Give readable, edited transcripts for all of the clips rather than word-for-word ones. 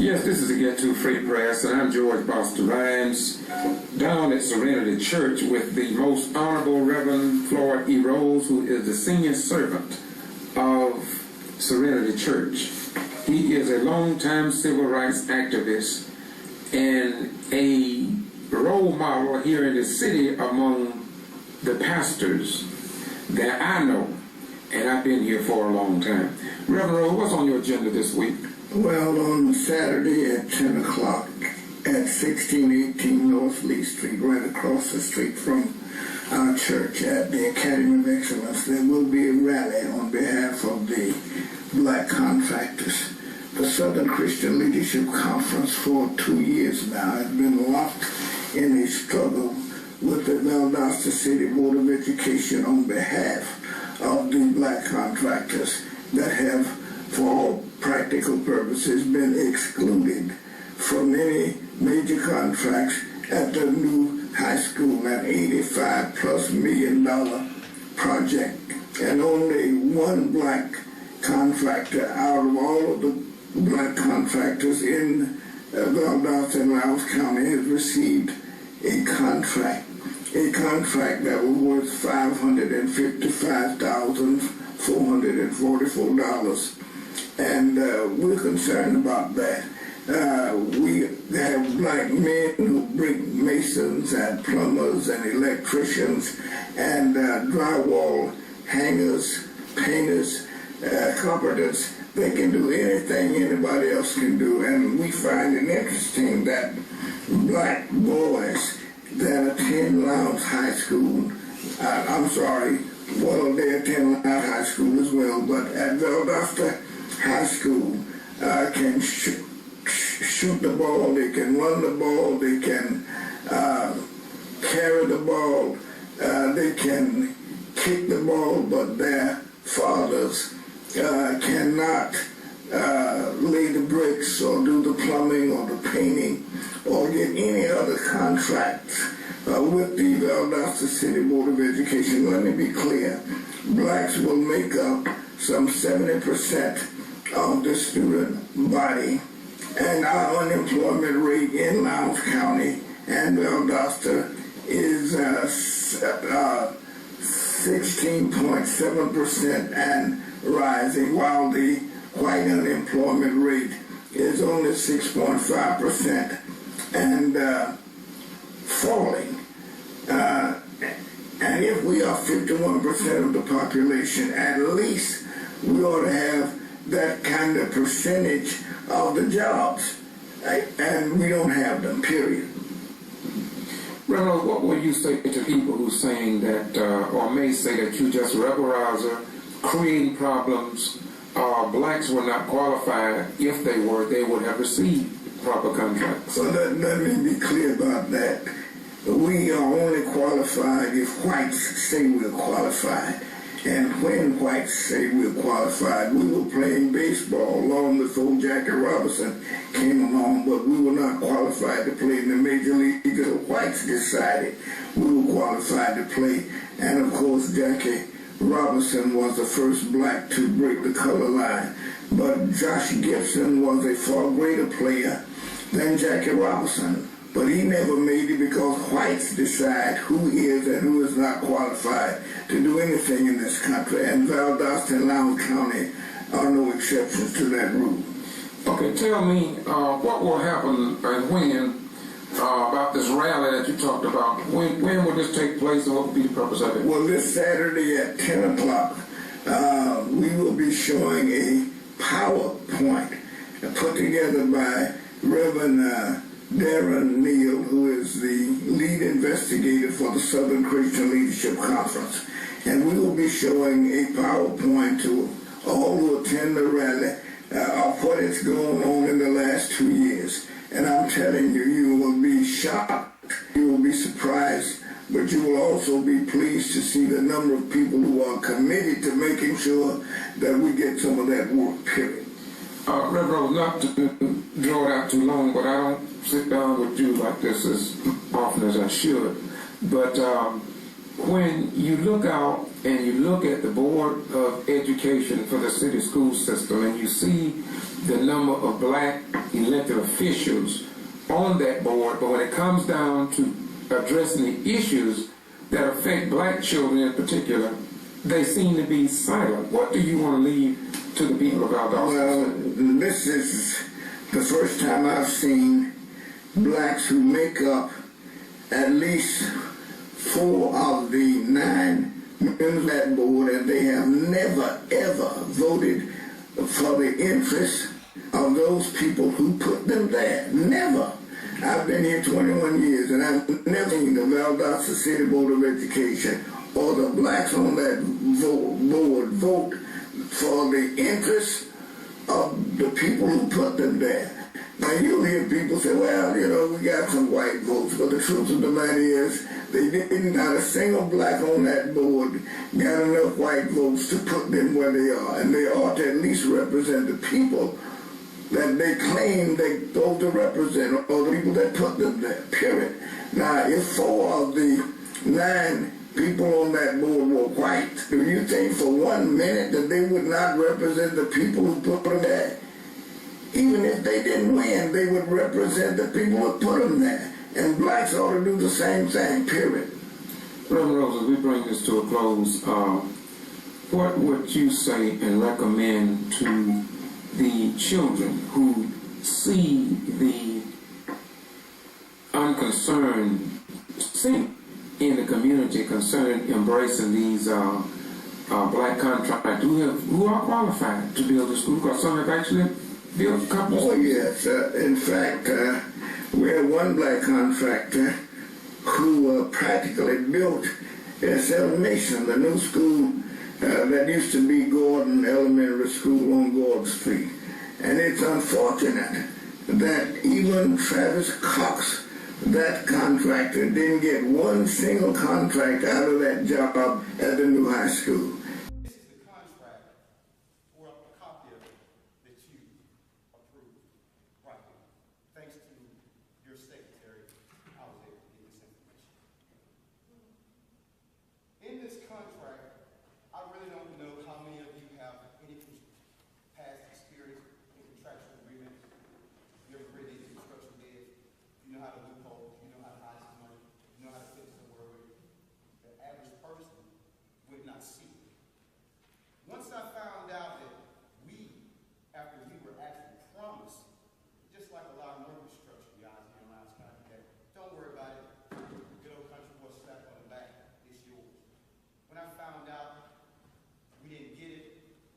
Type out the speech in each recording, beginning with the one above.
Yes, this is the Getto Free Press, and I'm George Boston Rhymes, down at Serenity Church with the Most Honorable Reverend Floyd E. Rose, who is the senior servant of Serenity Church. He is a longtime civil rights activist and a role model here in the city among the pastors that I know, and I've been here for a long time. Reverend Rose, what's on your agenda this week? Well, on Saturday at 10 o'clock at 1618 North Lee Street, right across the street from our church at the Academy of Excellence, there will be a rally on behalf of the black contractors. The Southern Christian Leadership Conference for 2 years now has been locked in a struggle with the Valdosta City Board of Education on behalf of the black contractors that have, for all practical purposes, been excluded from any major contracts at the new high school, an $85+ million project. And only one black contractor out of all of the black contractors in Valdosta and Loudoun County has received a contract that was worth $555,444. And we're concerned about that. We have black men who bring masons and plumbers and electricians and drywall hangers, painters, carpenters. They can do anything anybody else can do. And we find it interesting that black boys that attend Lowndes High School, they attend Lowndes High School as well, but at Valdosta High School can shoot the ball, they can run the ball, they can carry the ball, they can kick the ball, but their fathers cannot lay the bricks or do the plumbing or the painting or get any other contracts with the Valdosta City Board of Education. Let me be clear, blacks will make up some 70% of the student body, and our unemployment rate in Lowndes County and Valdosta is 16.7% and rising, while the white unemployment rate is only 6.5% and falling. And if we are 51% of the population, at least we ought to have that kind of percentage of the jobs, right? And we don't have them, period. Reverend, what will you say to people who are saying that, or may say that you just rebellizer, creating problems, blacks were not qualified? If they were, they would have received proper contracts. So let me be clear about that. We are only qualified if whites say we're qualified. And when whites say we're qualified, we were playing baseball long before Jackie Robinson came along, but we were not qualified to play in the major league until whites decided we were qualified to play. And of course, Jackie Robinson was the first black to break the color line. But Josh Gibson was a far greater player than Jackie Robinson. But he never made it because whites decide who is and who is not qualified to do anything in this country. And Valdosta and Loudoun County are no exceptions to that rule. Okay, tell me what will happen and when about this rally that you talked about. When will this take place and what will be the purpose of it? Well, this Saturday at 10 o'clock, we will be showing a PowerPoint put together by Reverend Darren Neal, who is the lead investigator for the Southern Christian Leadership Conference. And we will be showing a PowerPoint to all who attend the rally of what is going on in the last 2 years. And I'm telling you, you will be shocked, you will be surprised, but you will also be pleased to see the number of people who are committed to making sure that we get some of that work, period. Reverend, not to draw it out too long, but I don't sit down with you like this as often as I should. But when you look out and you look at the Board of Education for the city school system, and you see the number of black elected officials on that board, but when it comes down to addressing the issues that affect black children in particular, they seem to be silent. What do you want to leave to the people of Valdosta? Well, this is the first time I've seen blacks who make up at least 4 of the 9 members of that board, and they have never, ever voted for the interests of those people who put them there. Never. I've been here 21 years, and I've never seen the Valdosta City Board of Education or the blacks on that board vote for the interests of the people who put them there. Now, you'll hear people say, well, you know, we got some white votes, but the truth of the matter is they didn't, not a single black on that board got enough white votes to put them where they are, and they ought to at least represent the people that they claim they're supposed to represent, or the people that put them there, period. Now, if 4 of the 9 people on that board were white, do you think for 1 minute that they would not represent the people who put them there? Even if they didn't win, they would represent the people who put them there. And blacks ought to do the same thing, period. Reverend Rose, as we bring this to a close, what would you say and recommend to the children who see the unconcerned in the community concerning embracing these black contractors who are qualified to build a school? Because some have actually built a couple of schools. Oh, yes. In fact, we have one black contractor who practically built Discrimination, the new school that used to be Gordon Elementary School on Gordon Street. And it's unfortunate that even Travis Cox, that contractor, didn't get one single contract out of that job at the new high school. This is the contract, or a copy of it, that you approved right here. Thanks to your secretary, I was able to get this information. In this contract, I really don't know how many of you have any past experience in contractual agreements. You ever read these construction bids? You know how to loophole, you know how to hide some money, you know how to fix somewhere where the average person would not see. Once I found out that after we were actually promised, just like a lot of more construction guys here in Lowndes County, that don't worry about it, good old country boy slap on the back, it's yours. When I found out we didn't get it,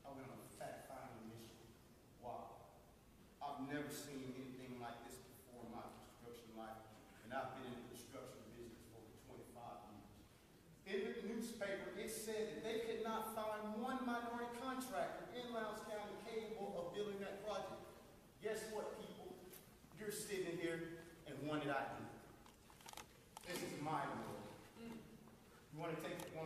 I went on a fact-finding mission. Wow. I've never seen anything like this before in my construction life, and I've been in the construction business for over 25 years. In the newspaper, it said that they could not find one minority contractor in Lowndes County capable of building that project. Guess what, people? You're sitting here and one that I do. This is my world. You want to take it to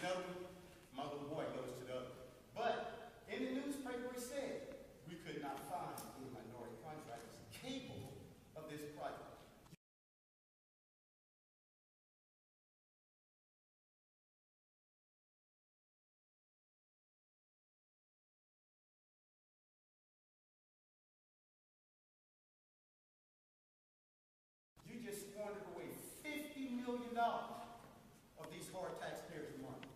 another one? My little boy goes to the other. But in the newspaper, it said we could not find any minority contractors capable of this project. You just squandered away $50 million of these hard taxpayers' money.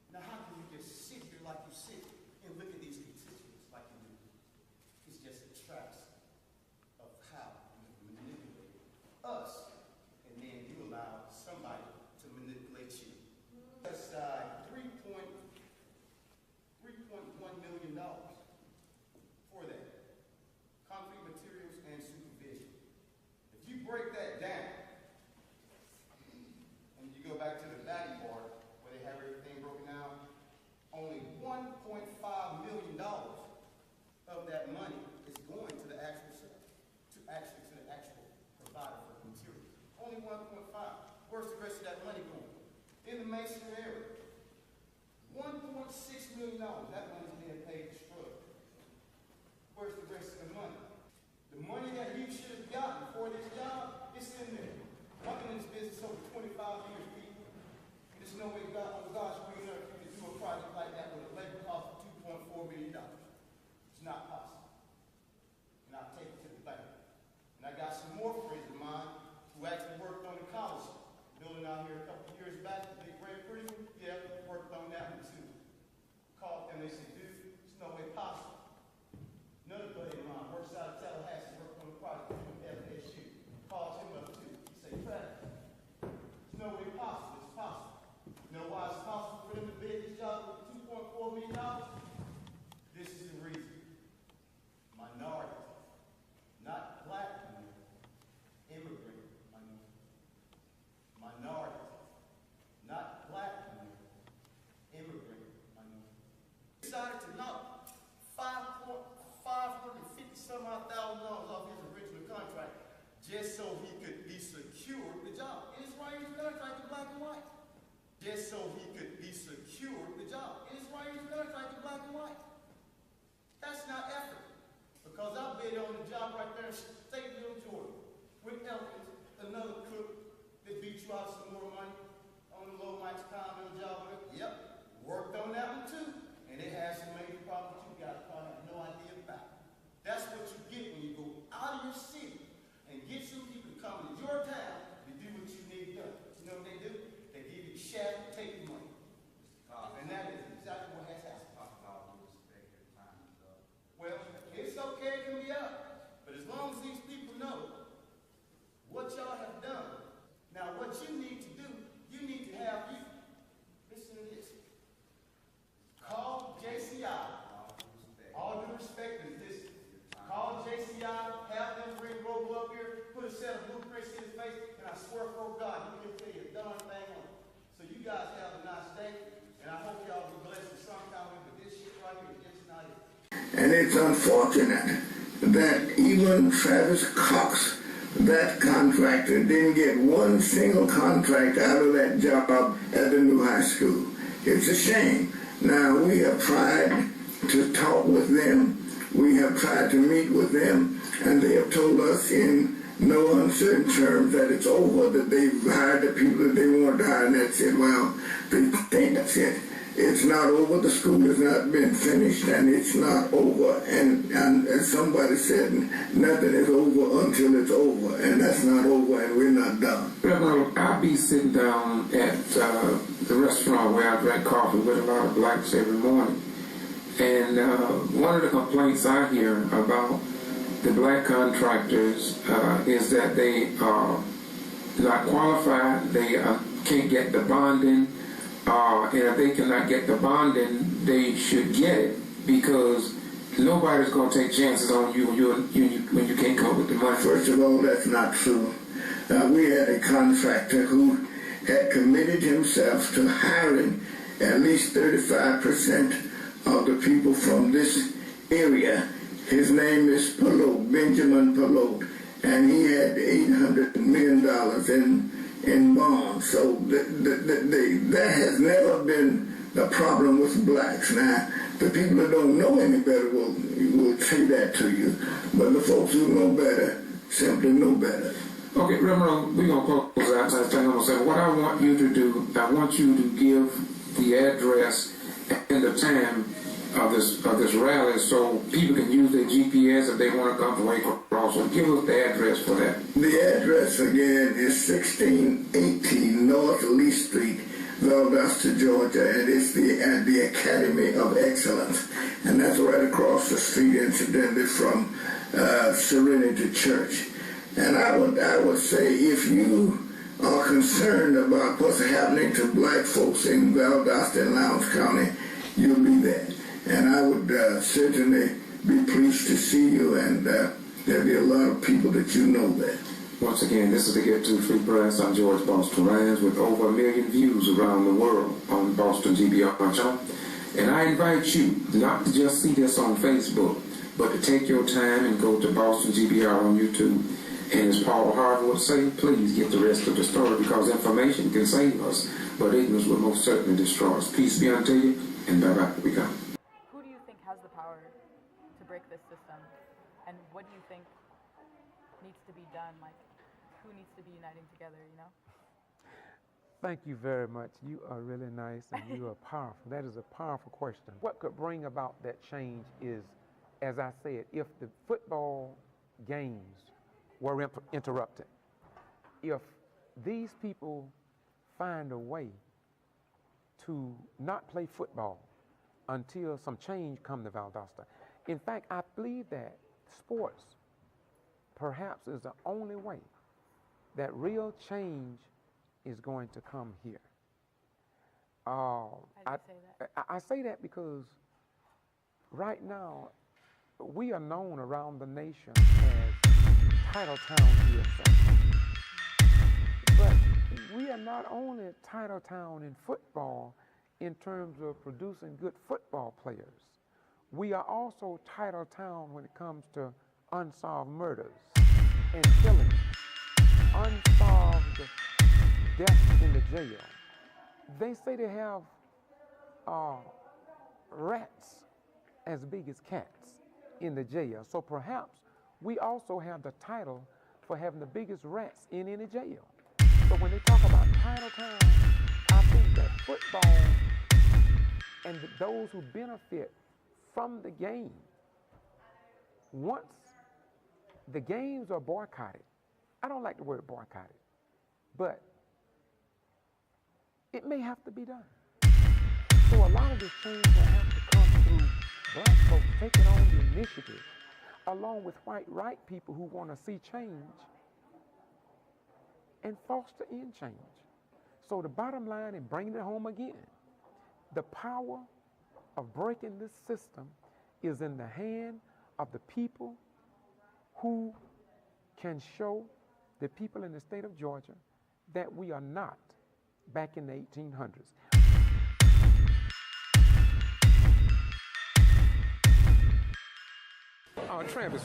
Now, how can you just sit here like you sit and look at these constituents like you do? It's just a travesty of how you manipulate us, and then you allow somebody to manipulate you. Aside $3.1 million for that. Concrete materials and supervision. If you break that down, and you go back to the value part, where they have everything broken down, only $1.5 million of that money is going to the actual provider for the materials. Only 1.5. Where's the rest of that money going? In the Mason area. $1.6 million. That money's being paid to Strug. Where's the rest of the money? The money that he should have gotten for this job, it's in there. I've been in this business over 25 years, people. There's no way God's green just so he could be secured the job. And it's right in his contract in black and white. Just so he could be secured the job. And it's right in his contract in black and white. That's not effort. Because I've been on the job right there in Stateville, Georgia, with Elkins, another crook that beat you out some more money on the low Mike's condo job. Yep, worked on that one too. And it has some major problems you guys probably have no idea about. That's what you get when you go out of your city and get some people to come to your town to do what you need done. You know what they do? They give you shaft and take your money. And that is exactly what has happened. Well, it's okay, it can be up. But as long as these people know what y'all have done, now what you need to do, you need to have you, listen to this. Call JCI, all due respect is this. Call JCI, have them bring Robo up here, put a set of blueprints in his face, and I swear for God, he will tell you a darn thing on it. So you guys have a nice day, and I hope y'all be blessed with some kind of, but this shit right here is just not it. And it's unfortunate that even Travis Cox, that contractor, didn't get one single contract out of that job at the new high school. It's a shame. Now, we have tried to talk with them. We have tried to meet with them, and they have told us in no uncertain terms that it's over, that they've hired the people that they wanted to hire, and that's it. Well, they think that's it. It's not over. The school has not been finished, and it's not over. And as somebody said, nothing is over until it's over, and that's not over, and we're not done. Well, I'll be sitting down at the restaurant where I drink coffee with a lot of blacks every morning. And one of the complaints I hear about the black contractors is that they are not qualified, they can't get the bonding, and if they cannot get the bonding, they should get it, because nobody's going to take chances on you when you can't come up with the money. First of all, that's not true. We had a contractor who had committed himself to hiring at least 35% of the people from this area. His name is Pelot, Benjamin Pelot, and he had $800 million in bonds. So that has never been the problem with blacks. Now, the people that don't know any better will say that to you, but the folks who know better simply know better. Okay, Reverend, we're going to close out. I'm going to say, what I want you to do, I want you to give the address and the time of this rally so people can use their GPS if they want to come from across. So give us the address for that. The address again is 1618 North Lee Street, Valdosta, Georgia, and it's at the Academy of Excellence. And that's right across the street, incidentally, from Serenity Church. And I would say, if you are concerned about what's happening to black folks in Valdosta and Lowndes County, you'll be there. And I would certainly be pleased to see you, and there'll be a lot of people that you know there. Once again, this is the Getto Free Press. I'm George Boston Ryan with over 1 million views around the world on Boston G.B.R. channel. And I invite you not to just see this on Facebook, but to take your time and go to Boston G.B.R. on YouTube. And as Paul Harvey would say, please get the rest of the story, because information can save us, but ignorance will most certainly destroy us. Peace be unto you, and bye-bye. We go. Who do you think has the power to break this system? And what do you think needs to be done? Like, who needs to be uniting together, you know? Thank you very much. You are really nice, and you are powerful. That is a powerful question. What could bring about that change is, as I said, if the football games were interrupted, if these people find a way to not play football until some change come to Valdosta. In fact, I believe that sports perhaps is the only way that real change is going to come here. I say that because right now we are known around the nation as Titletown, USA. But we are not only Titletown in football in terms of producing good football players. We are also Titletown when it comes to unsolved murders and killings. unsolved deaths in the jail. They say they have rats as big as cats in the jail. So perhaps we also have the title for having the biggest rats in any jail. So when they talk about title time, I think that football and those who benefit from the game, once the games are boycotted, I don't like the word boycotted, but it may have to be done. So a lot of this change will have to come through black folks taking on the initiative, along with white people who want to see change and foster in change. So the bottom line, and bringing it home again, the power of breaking this system is in the hand of the people who can show the people in the state of Georgia that we are not back in the 1800s. Travis,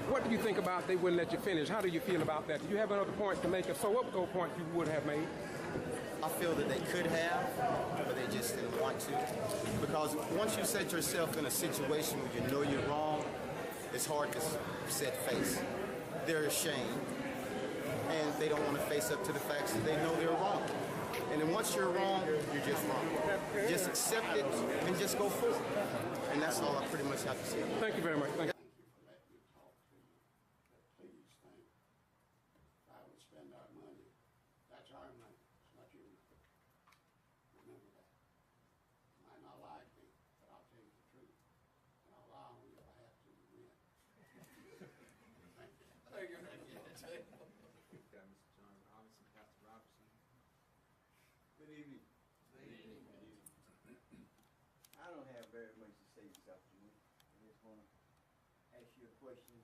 what do you think about they wouldn't let you finish? How do you feel about that? Do you have another point to make? If so, what point you would have made? I feel that they could have, but they just didn't want to. Because once you set yourself in a situation where you know you're wrong, it's hard to set face. They're ashamed, and they don't want to face up to the facts that they know they're wrong. And then once you're wrong, you're just wrong. Just accept it and just go forward. And that's all I pretty much have to say. Thank you very much. Thank you. I don't have very much to say this afternoon. I just want to ask you a question,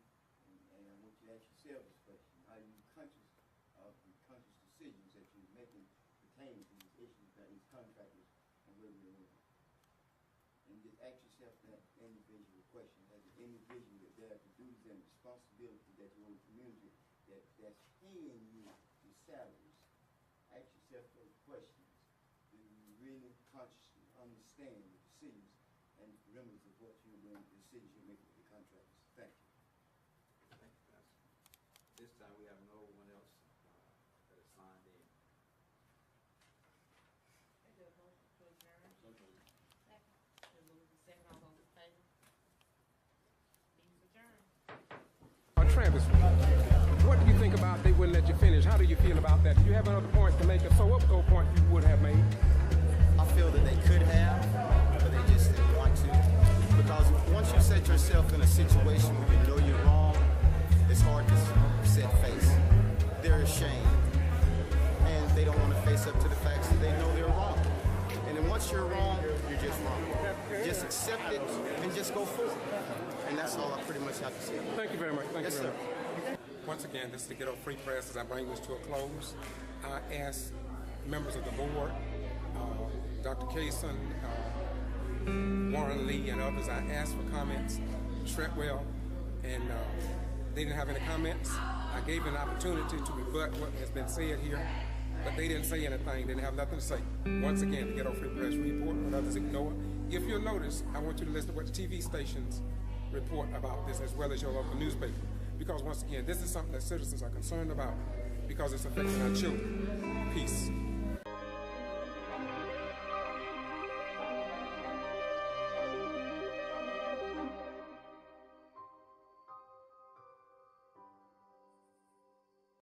and I want you to ask yourself this question. Are you conscious of the conscious decisions that you're making pertaining to these issues that these contractors and where we're moving? And just ask yourself that individual question. As an individual that there are the duties and responsibilities that you owe the community that's paying you your salaries, ask yourself those questions. Do you really consciously understand the decisions and remnants of what you're doing, the decisions you're making with the contractors? Thank you. Thank you, Pastor. This time we have no one else that is signed in. Travis, what do you think about they wouldn't let you finish? How do you feel about that? Do you have another point to make? If so, what point you would have made? I feel that they could have, but they just didn't want to. Because once you set yourself in a situation where you know you're wrong, it's hard to set face. They're ashamed, and they don't want to face up to the facts that they know they're wrong. And then once you're wrong, you're just wrong. Just accept it and just go forward. And that's all I pretty much have to say. Thank you very much. Thank Yes, you very sir. much. Once again, this is the Getto Free Press. As I bring this to a close, I ask members of the board, Dr. Kaysen, Warren Lee, and others, I asked for comments. Treadwell, and they didn't have any comments. I gave an opportunity to rebut what has been said here, but they didn't say anything. They didn't have nothing to say. Once again, the Getto Free Press report, what others ignore. If you'll notice, I want you to listen to what the TV stations report about this, as well as your local newspaper. Because once again, this is something that citizens are concerned about because it's affecting our children. Peace.